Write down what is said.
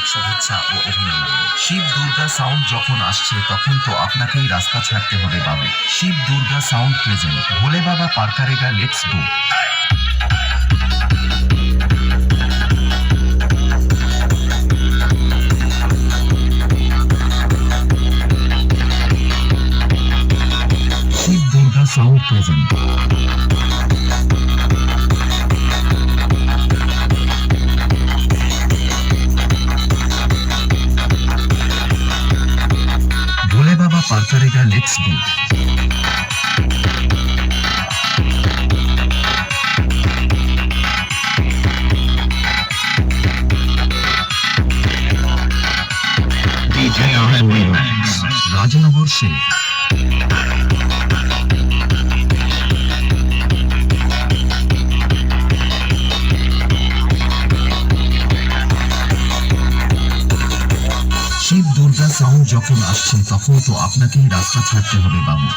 আন্তরিক শুভেচ্ছা ও অভিনন্দন। শিব দুর্গা সাউন্ড যখন আসছে তখন তো আপনাকেই রাস্তা ছাড়তে হবে বাবু। শিব দুর্গা সাউন্ড প্রেজেন্ট ভোলে বাবা পারকারেগা, let's go. Shiv Durga sound present. Bhole Baba पार करेगा, let's go. DJ RM Remix, Rajnagar से। শিব দুর্গা সাউন্ড যখন আসছে তখন তো আপনাকেই রাস্তা ছাড়তে হবে বাবু।